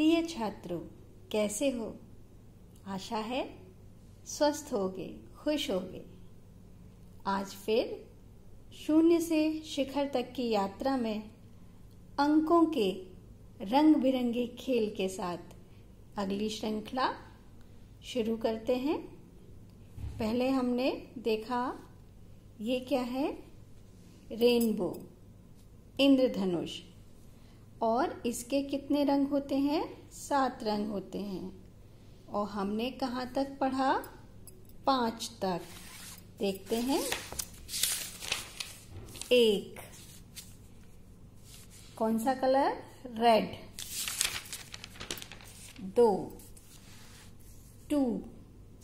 प्रिय छात्रों, कैसे हो? आशा है स्वस्थ होगे, खुश होगे। आज फिर शून्य से शिखर तक की यात्रा में अंकों के रंग बिरंगे खेल के साथ अगली श्रृंखला शुरू करते हैं। पहले हमने देखा ये क्या है, रेनबो, इंद्रधनुष, और इसके कितने रंग होते हैं? 7 रंग होते हैं। और हमने कहाँ तक पढ़ा? 5 तक। देखते हैं। 1, कौन सा कलर? रेड। 2,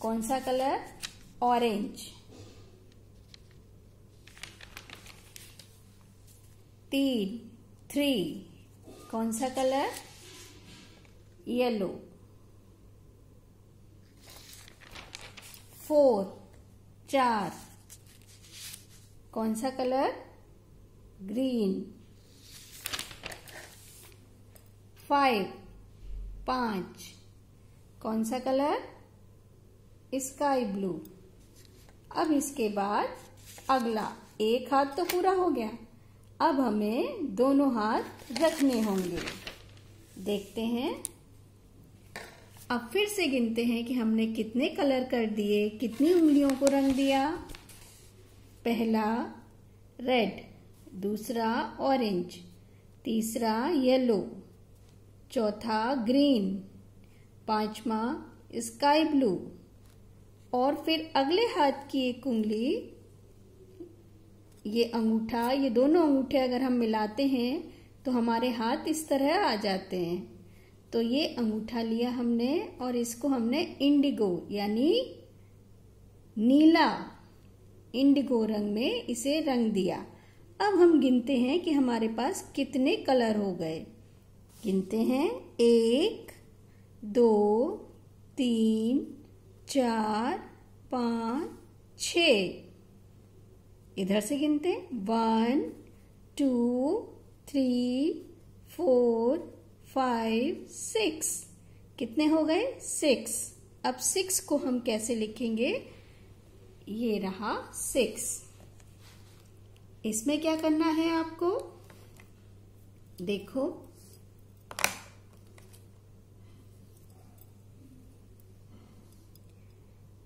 कौन सा कलर? ऑरेंज। 3, कौन सा कलर? येलो। 4, कौन सा कलर? ग्रीन। 5, कौन सा कलर? Sky blue. अब इसके बाद अगला, एक हाथ तो पूरा हो गया, अब हमें दोनों हाथ रखने होंगे। देखते हैं। अब फिर से गिनते हैं कि हमने कितने कलर कर दिए, कितनी उंगलियों को रंग दिया। पहला रेड, दूसरा ऑरेंज, तीसरा येलो, चौथा ग्रीन, 5वां स्काई ब्लू, और फिर अगले हाथ की एक उंगली, ये अंगूठा, ये दोनों अंगूठे अगर हम मिलाते हैं तो हमारे हाथ इस तरह आ जाते हैं। तो ये अंगूठा लिया हमने और इसको हमने इंडिगो यानी नीला, इंडिगो रंग में इसे रंग दिया। अब हम गिनते हैं कि हमारे पास कितने कलर हो गए। गिनते हैं। 1, 2, 3, 4, 5, 6। इधर से गिनते हैं। 1, 2, 3, 4, 5, 6। कितने हो गए? 6। अब 6 को हम कैसे लिखेंगे? ये रहा 6। इसमें क्या करना है आपको? देखो,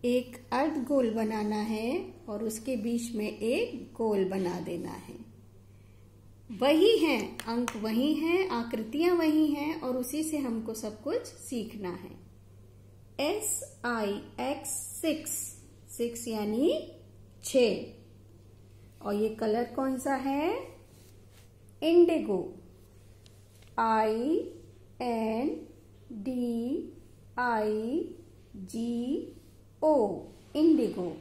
एक अर्ध गोल बनाना है और उसके बीच में एक गोल बना देना है। वही है, अंक वही हैं, आकृतियां वही हैं, और उसी से हमको सब कुछ सीखना है। SIX 6 यानी 6। और ये कलर कौन सा है? Indigo, INDIGO, Indigo.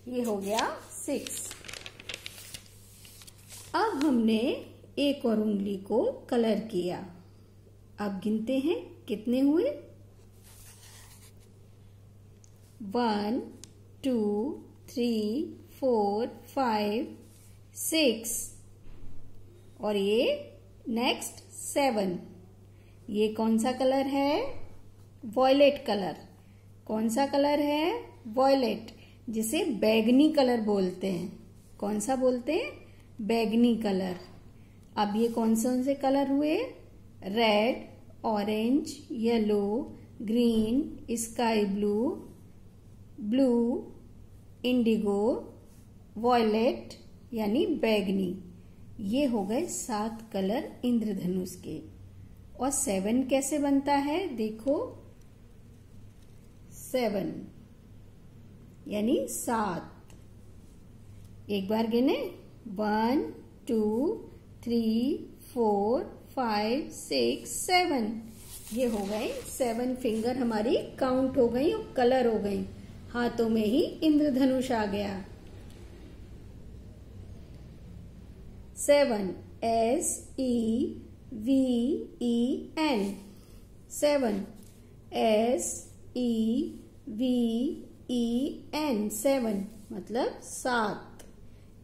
ये हो गया 6। अब हमने एक और उंगली को कलर किया। अब गिनते हैं कितने हुए। 1, 2, 3, 4, 5, 6, और ये नेक्स्ट 7। ये कौन सा कलर है? Violet colour. कौन सा कलर है? वॉयलेट, जिसे बैगनी कलर बोलते हैं। कौन सा बोलते हैं? बैगनी कलर। अब ये कौन से कलर हुए? Red, orange, yellow, green, sky blue, blue, indigo, violet यानी बैगनी। ये हो गए 7 कलर इंद्रधनुष के। और 7 कैसे बनता है? देखो, 7 यानी 7। एक बार गिने। 1, 2, 3, 4, 5, 6, 7। ये हो गए 7 फिंगर, हमारी काउंट हो गई और कलर हो गई। हाथों में ही इंद्रधनुष आ गया। 7 SEVEN 7 SEVEN 7 मतलब 7।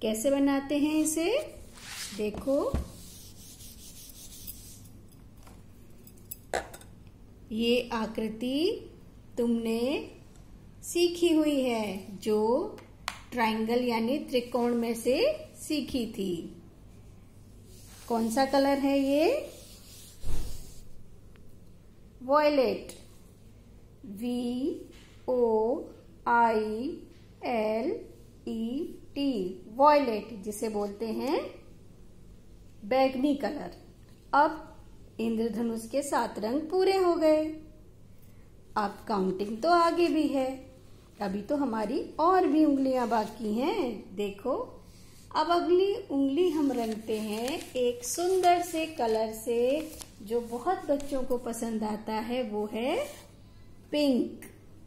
कैसे बनाते हैं इसे? देखो, ये आकृति तुमने सीखी हुई है, जो ट्रायंगल यानी त्रिकोण में से सीखी थी। कौन सा कलर है ये? वॉयलेट, VOILET, वॉयलेट, जिसे बोलते हैं बैगनी कलर। अब इंद्रधनुष के 7 रंग पूरे हो गए। अब काउंटिंग तो आगे भी है, अभी तो हमारी और भी उंगलियां बाकी हैं। देखो, अब अगली उंगली हम रंगते हैं एक सुंदर से कलर से, जो बहुत बच्चों को पसंद आता है, वो है पिंक।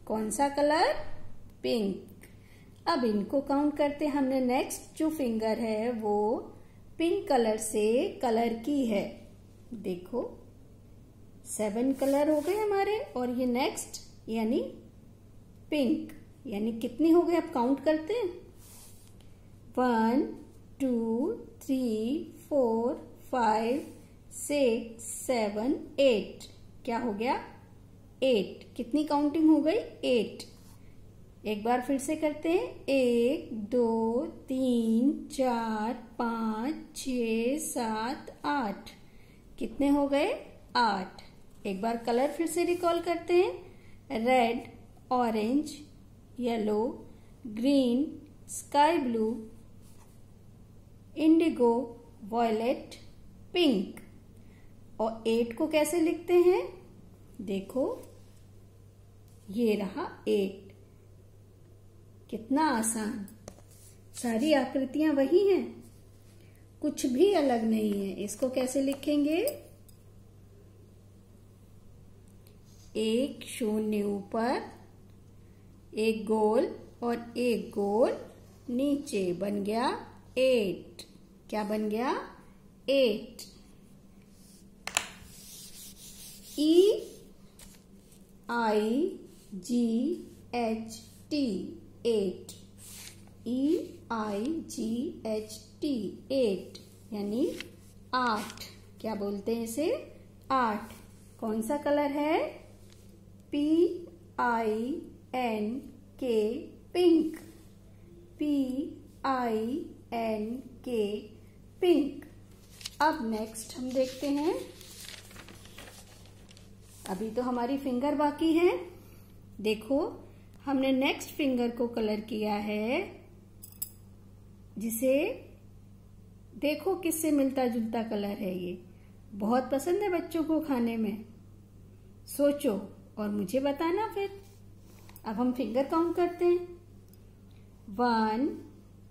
कौन सा कलर? पिंक। अब इनको काउंट करते, हमने नेक्स्ट जो फिंगर है वो पिंक कलर से कलर की है। देखो 7 कलर हो गए हमारे, और ये नेक्स्ट यानी पिंक, यानी कितनी हो गए? अब काउंट करते हैं। 1 2 3 4 5 6 7 8। क्या हो गया? 8। कितनी काउंटिंग हो गई? 8। एक बार फिर से करते हैं। 1 2 3 4 5 6 7 8। कितने हो गए? 8। एक बार कलर फिर से रिकॉल करते हैं। Red, orange, yellow, green, sky blue, indigo, violet, pink. और 8 को कैसे लिखते हैं? देखो, ये रहा 8। कितना आसान। सारी आकृतियां वही हैं, कुछ भी अलग नहीं है। इसको कैसे लिखेंगे? एक शून्य ऊपर, एक गोल और एक गोल नीचे, बन गया 8। क्या बन गया? 8। EIGHT, 8। EIGHT, 8 यानी 8। क्या बोलते हैं इसे? 8। कौन सा कलर है? PINK, pink. PINK, pink. अब नेक्स्ट हम देखते हैं। अभी तो हमारी फिंगर बाकी है। देखो, हमने नेक्स्ट फिंगर को कलर किया है, जिसे देखो किससे मिलता जुलता कलर है। ये बहुत पसंद है बच्चों को खाने में। सोचो और मुझे बताना फिर। अब हम फिंगर काउंट करते हैं। 1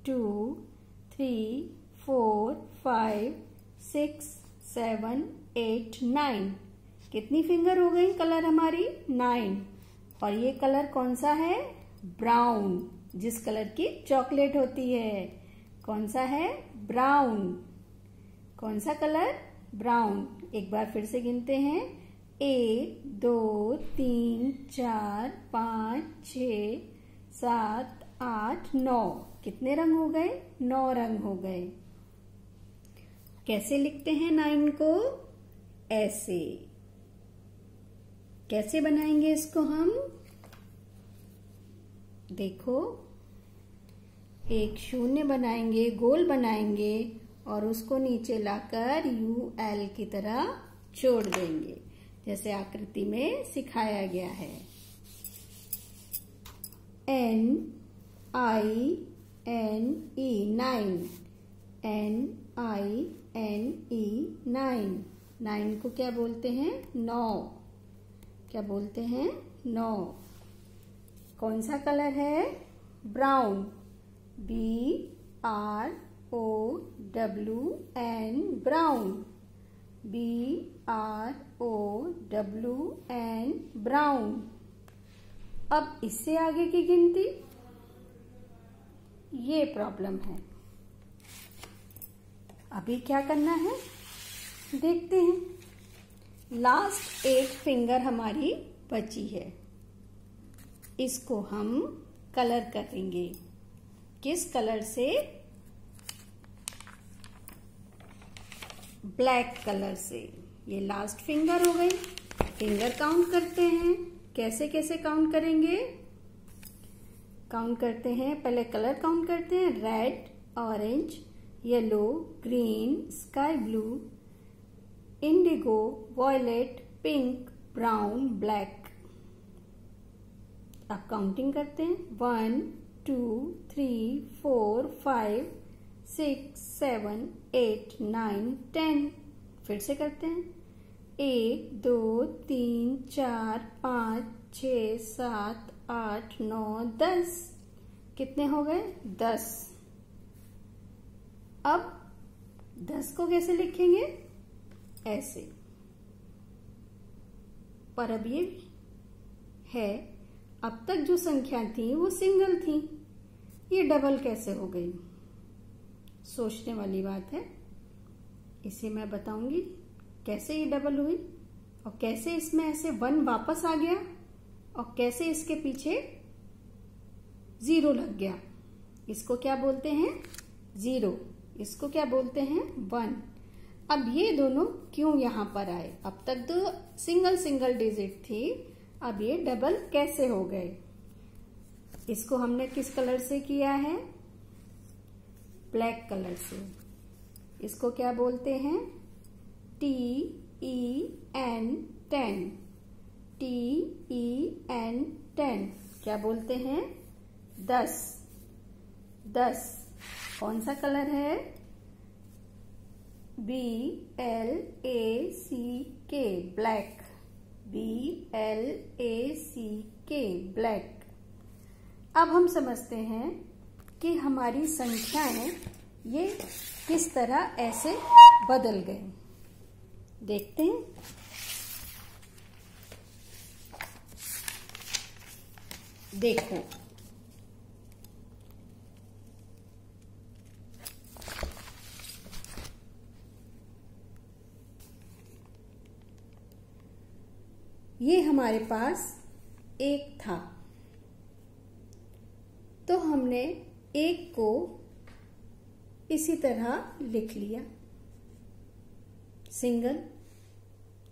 2 3 4 5 6 7 8 9। कितनी फिंगर हो गई कलर हमारी? 9। और ये कलर कौन सा है? ब्राउन, जिस कलर की चॉकलेट होती है। कौन सा है? ब्राउन। कौन सा कलर? ब्राउन। एक बार फिर से गिनते हैं। 1 2 3 4 5 6 7 8 9। कितने रंग हो गए? 9 रंग हो गए। कैसे लिखते हैं 9 को? ऐसे। कैसे बनाएंगे इसको हम? देखो, एक शून्य बनाएंगे, गोल बनाएंगे, और उसको नीचे लाकर UL की तरह जोड़ देंगे, जैसे आकृति में सिखाया गया है। NINE, 9। NINE, 9। 9 को क्या बोलते हैं? 9। क्या बोलते हैं? 9। कौन सा कलर है? Brown. BROWN, brown. BROWN, brown. अब इससे आगे की गिनती, ये प्रॉब्लम है। अभी क्या करना है देखते हैं। लास्ट 8 फिंगर हमारी बची है, इसको हम कलर करेंगे। किस कलर से? ब्लैक कलर से। ये लास्ट फिंगर हो गई। फिंगर काउंट करते हैं। कैसे कैसे काउंट करेंगे? काउंट करते हैं, पहले कलर काउंट करते हैं। Red, orange, yellow, green, sky blue, indigo, violet, pink, brown, black. अब काउंटिंग करते हैं। 1 2 3 4 5 6 7 8 9 10। फिर से करते हैं। 1 2 3 4 5 6 7 8 9 10। कितने हो गए? 10। अब 10 को कैसे लिखेंगे? ऐसे। पर अब ये है, अब तक जो संख्या थी वो सिंगल थी, ये डबल कैसे हो गई? सोचने वाली बात है। इसे मैं बताऊंगी कैसे ये डबल हुई और कैसे इसमें ऐसे 1 वापस आ गया और कैसे इसके पीछे 0 लग गया। इसको क्या बोलते हैं? 0। इसको क्या बोलते हैं? 1। अब ये दोनों क्यों यहां पर आए? अब तक तो सिंगल सिंगल डिजिट थी, अब ये डबल कैसे हो गए? इसको हमने किस कलर से किया है? ब्लैक कलर से। इसको क्या बोलते हैं? TEN 10। TEN 10 क्या बोलते हैं? 10। 10 कौन सा कलर है? BLACK, black. BLACK, black. अब हम समझते हैं कि हमारी संख्याएं ये किस तरह ऐसे बदल गए। देखते हैं। देखो, ये हमारे पास 1 था, तो हमने 1 को इसी तरह लिख लिया, सिंगल।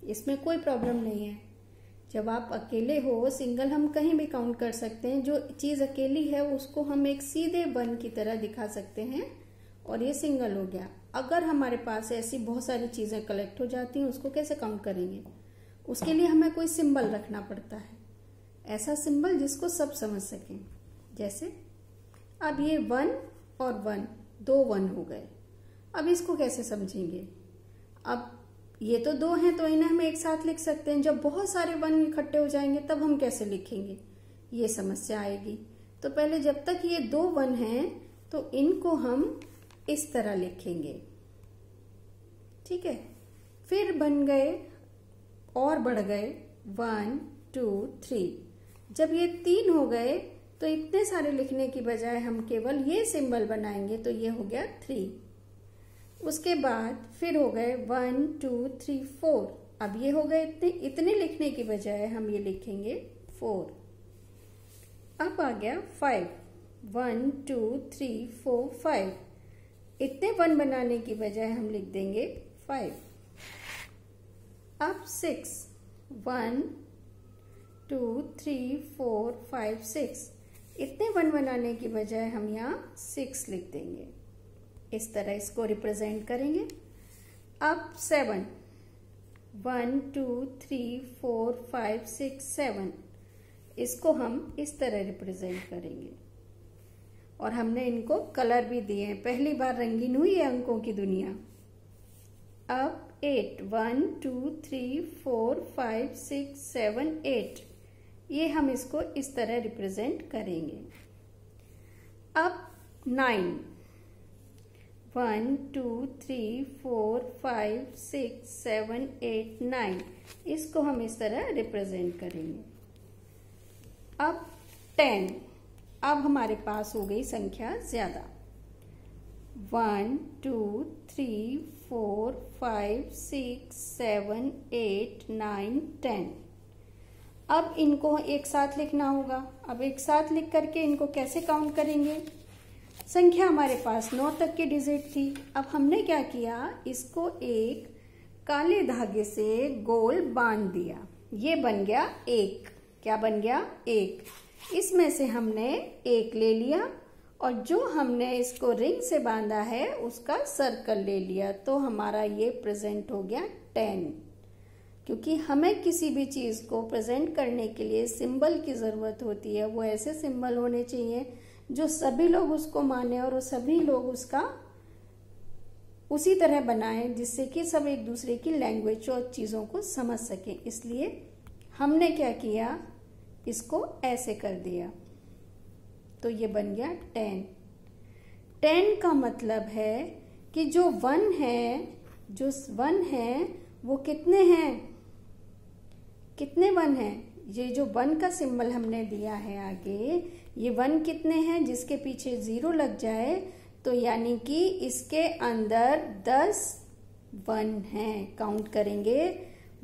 इसमें कोई प्रॉब्लम नहीं है। जब आप अकेले हो, सिंगल हम कहीं भी काउंट कर सकते हैं। जो चीज अकेली है उसको हम एक सीधे 1 की तरह दिखा सकते हैं और ये सिंगल हो गया। अगर हमारे पास ऐसी बहुत सारी चीजें कलेक्ट हो जाती हैं, उसको कैसे काउंट करेंगे? उसके लिए हमें कोई सिंबल रखना पड़ता है, ऐसा सिंबल जिसको सब समझ सकें। जैसे अब ये 1 और 1, 2 1 हो गए। अब इसको कैसे समझेंगे? अब ये तो 2 हैं, तो इन्हें हम एक साथ लिख सकते हैं। जब बहुत सारे 1 इकट्ठे हो जाएंगे तब हम कैसे लिखेंगे? ये समस्या आएगी। तो पहले जब तक ये 2 1 हैं तो इनको हम इस तरह लिखेंगे, ठीक है। फिर बन गए और बढ़ गए 1 2 3। जब ये 3 हो गए तो इतने सारे लिखने की बजाय हम केवल ये सिंबल बनाएंगे, तो ये हो गया 3। उसके बाद फिर हो गए 1 2 3 4। अब ये हो गए इतने लिखने की बजाय हम ये लिखेंगे 4। अब आ गया 5। 1 2 3 4 5। इतने 1 बनाने की बजाय हम लिख देंगे 5। अब 6। 1 2 3 4 5 6। इतने 1 बनाने की बजाय हम यहाँ 6 लिख देंगे। इस तरह इसको रिप्रेजेंट करेंगे। अब 7। 1 2 3 4 5 6 7। इसको हम इस तरह रिप्रेजेंट करेंगे और हमने इनको कलर भी दिए हैं। पहली बार रंगीन हुई है अंकों की दुनिया। अब 8। 1 2 3 4 5 6 7 8। ये हम इसको इस तरह रिप्रेजेंट करेंगे। अब 9। 1 2 3 4 5 6 7 8 9। इसको हम इस तरह रिप्रेजेंट करेंगे। अब 10। अब हमारे पास हो गई संख्या ज्यादा। 1 2 3 4 5 6 7 8 9 10। अब इनको एक साथ लिखना होगा। अब एक साथ लिख करके इनको कैसे काउंट करेंगे? संख्या हमारे पास 9 तक की डिजिट थी। अब हमने क्या किया, इसको एक काले धागे से गोल बांध दिया। ये बन गया एक। क्या बन गया? एक। इसमें से हमने एक ले लिया और जो हमने इसको रिंग से बांधा है उसका सर्कल ले लिया, तो हमारा ये प्रेजेंट हो गया 10। क्योंकि हमें किसी भी चीज को प्रेजेंट करने के लिए सिंबल की जरूरत होती है, वो ऐसे सिंबल होने चाहिए जो सभी लोग उसको माने और सभी लोग उसका उसी तरह बनाएं, जिससे कि सब एक दूसरे की लैंग्वेज और चीजों को समझ सकें। इसलिए हमने क्या किया, इसको ऐसे कर दिया, तो ये बन गया 10। 10 का मतलब है कि जो 1 है वो कितने हैं? कितने 1 हैं? ये जो 1 का सिंबल हमने दिया है आगे, ये 1 कितने हैं? जिसके पीछे 0 लग जाए तो यानी कि इसके अंदर 10 1 हैं। काउंट करेंगे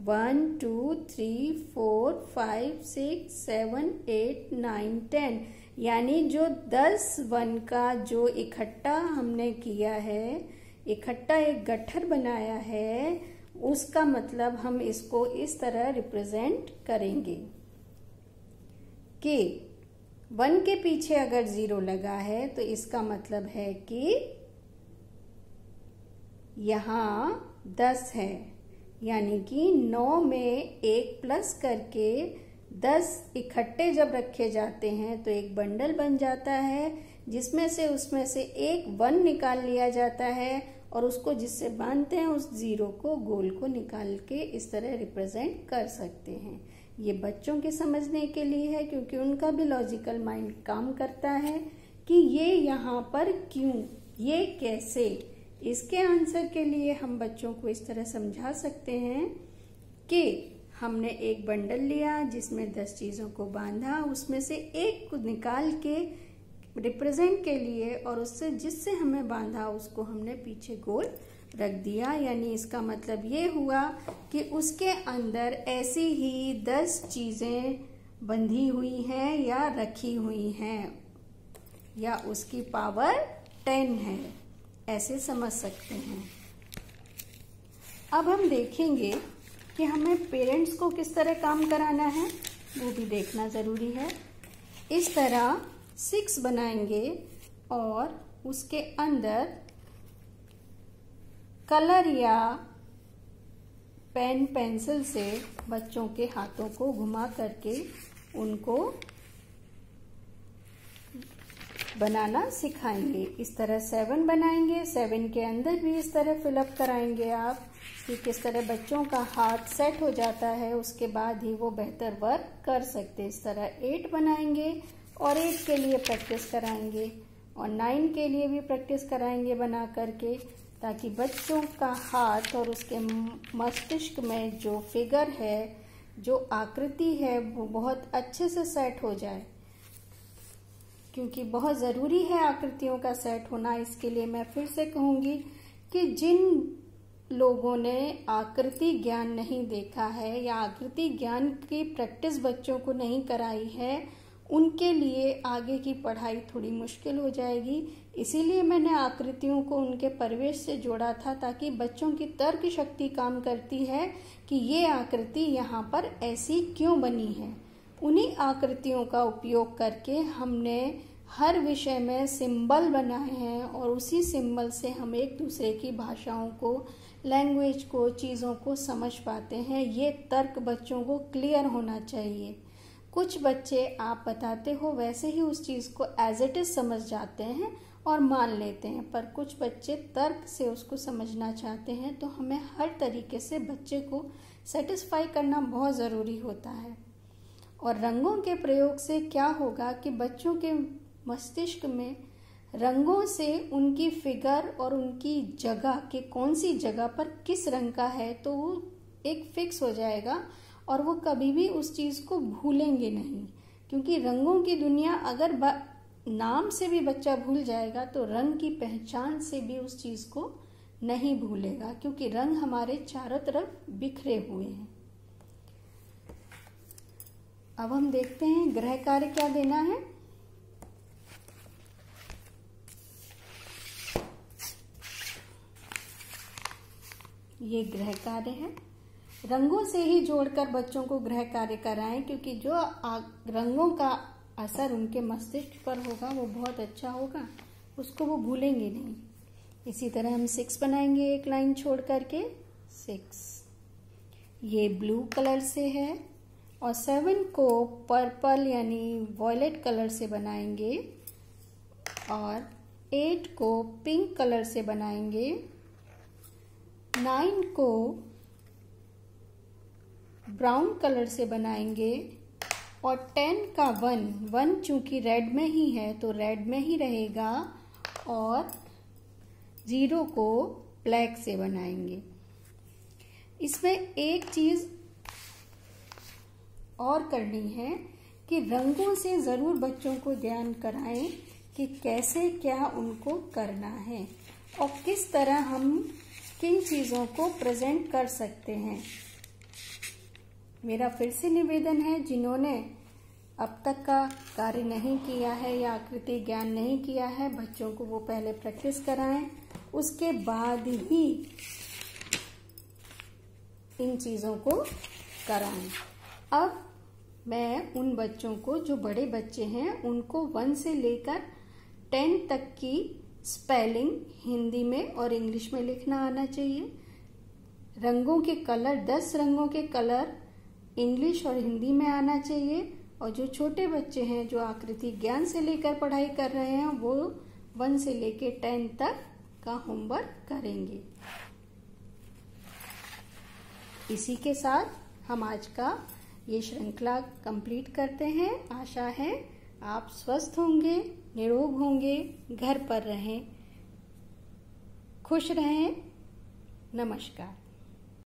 1 2 3 4 5 6 7 8 9 10। यानी जो 10 1 का जो इकट्ठा हमने किया है, इकट्ठा एक गट्ठर बनाया है, उसका मतलब हम इसको इस तरह रिप्रेजेंट करेंगे कि 1 के पीछे अगर 0 लगा है तो इसका मतलब है कि यहाँ 10 है। यानी कि 9 में 1 प्लस करके 10 इकट्ठे जब रखे जाते हैं तो एक बंडल बन जाता है, जिसमें से उसमें से एक 1 निकाल लिया जाता है और उसको जिससे बांधते हैं उस 0 को, गोल को निकाल के इस तरह रिप्रेजेंट कर सकते हैं। ये बच्चों के समझने के लिए है, क्योंकि उनका भी लॉजिकल माइंड काम करता है कि ये यहाँ पर क्यों, ये कैसे। इसके आंसर के लिए हम बच्चों को इस तरह समझा सकते हैं कि हमने एक बंडल लिया जिसमें 10 चीजों को बांधा, उसमें से एक को निकाल के रिप्रेजेंट के लिए और उससे जिससे हमें बांधा उसको हमने पीछे गोल रख दिया। यानी इसका मतलब ये हुआ कि उसके अंदर ऐसी ही 10 चीजें बंधी हुई हैं या रखी हुई हैं, या उसकी पावर 10 है, ऐसे समझ सकते हैं। अब हम देखेंगे कि हमें पेरेंट्स को किस तरह काम कराना है, वो भी देखना जरूरी है। इस तरह 6 बनाएंगे और उसके अंदर कलर या पेन पेंसिल से बच्चों के हाथों को घुमा करके उनको बनाना सिखाएंगे। इस तरह 7 बनाएंगे, 7 के अंदर भी इस तरह फिलअप कराएंगे आप कि किस तरह बच्चों का हाथ सेट हो जाता है, उसके बाद ही वो बेहतर वर्क कर सकते। इस तरह 8 बनाएंगे और 8 के लिए प्रैक्टिस कराएंगे और 9 के लिए भी प्रैक्टिस कराएंगे बना करके, ताकि बच्चों का हाथ और उसके मस्तिष्क में जो फिगर है, जो आकृति है, वो बहुत अच्छे से सेट हो जाए। क्योंकि बहुत ज़रूरी है आकृतियों का सेट होना। इसके लिए मैं फिर से कहूँगी कि जिन लोगों ने आकृति ज्ञान नहीं देखा है या आकृति ज्ञान की प्रैक्टिस बच्चों को नहीं कराई है, उनके लिए आगे की पढ़ाई थोड़ी मुश्किल हो जाएगी। इसीलिए मैंने आकृतियों को उनके परिवेश से जोड़ा था, ताकि बच्चों की तर्क शक्ति काम करती है कि ये आकृति यहाँ पर ऐसी क्यों बनी है। उन्हीं आकृतियों का उपयोग करके हमने हर विषय में सिंबल बनाए हैं और उसी सिंबल से हम एक दूसरे की भाषाओं को, लैंग्वेज को, चीज़ों को समझ पाते हैं। ये तर्क बच्चों को क्लियर होना चाहिए। कुछ बच्चे आप बताते हो वैसे ही उस चीज़ को एज इट इज समझ जाते हैं और मान लेते हैं, पर कुछ बच्चे तर्क से उसको समझना चाहते हैं। तो हमें हर तरीके से बच्चे को सेटिस्फाई करना बहुत ज़रूरी होता है। और रंगों के प्रयोग से क्या होगा कि बच्चों के मस्तिष्क में रंगों से उनकी फिगर और उनकी जगह कि कौन सी जगह पर किस रंग का है, तो वो एक फिक्स हो जाएगा और वो कभी भी उस चीज़ को भूलेंगे नहीं। क्योंकि रंगों की दुनिया अगर नाम से भी बच्चा भूल जाएगा तो रंग की पहचान से भी उस चीज़ को नहीं भूलेगा, क्योंकि रंग हमारे चारों तरफ बिखरे हुए हैं। अब हम देखते हैं गृह कार्य क्या देना है। ये गृह कार्य है। रंगों से ही जोड़कर बच्चों को गृह कार्य कराएं, क्योंकि जो रंगों का असर उनके मस्तिष्क पर होगा वो बहुत अच्छा होगा, उसको वो भूलेंगे नहीं। इसी तरह हम 6 बनाएंगे एक लाइन छोड़ करके 6, ये ब्लू कलर से है, और 7 को पर्पल यानी वॉयलेट कलर से बनाएंगे, और 8 को पिंक कलर से बनाएंगे, 9 को ब्राउन कलर से बनाएंगे, और 10 का 1 चूंकि रेड में ही है तो रेड में ही रहेगा, और 0 को ब्लैक से बनाएंगे। इसमें एक चीज और करनी है कि रंगों से जरूर बच्चों को ज्ञान कराएं कि कैसे क्या उनको करना है और किस तरह हम किन चीजों को प्रेजेंट कर सकते हैं। मेरा फिर से निवेदन है, जिन्होंने अब तक का कार्य नहीं किया है या आकृति ज्ञान नहीं किया है, बच्चों को वो पहले प्रैक्टिस कराएं, उसके बाद ही इन चीजों को कराएं। अब मैं उन बच्चों को, जो बड़े बच्चे हैं, उनको 1 से लेकर 10 तक की स्पेलिंग हिंदी में और इंग्लिश में लिखना आना चाहिए। रंगों के कलर, 10 रंगों के कलर इंग्लिश और हिंदी में आना चाहिए। और जो छोटे बच्चे हैं, जो आकृति ज्ञान से लेकर पढ़ाई कर रहे हैं, वो 1 से लेकर 10 तक का होमवर्क करेंगे। इसी के साथ हम आज का ये श्रृंखला कंप्लीट करते हैं। आशा है आप स्वस्थ होंगे, निरोग होंगे, घर पर रहें, खुश रहें। नमस्कार।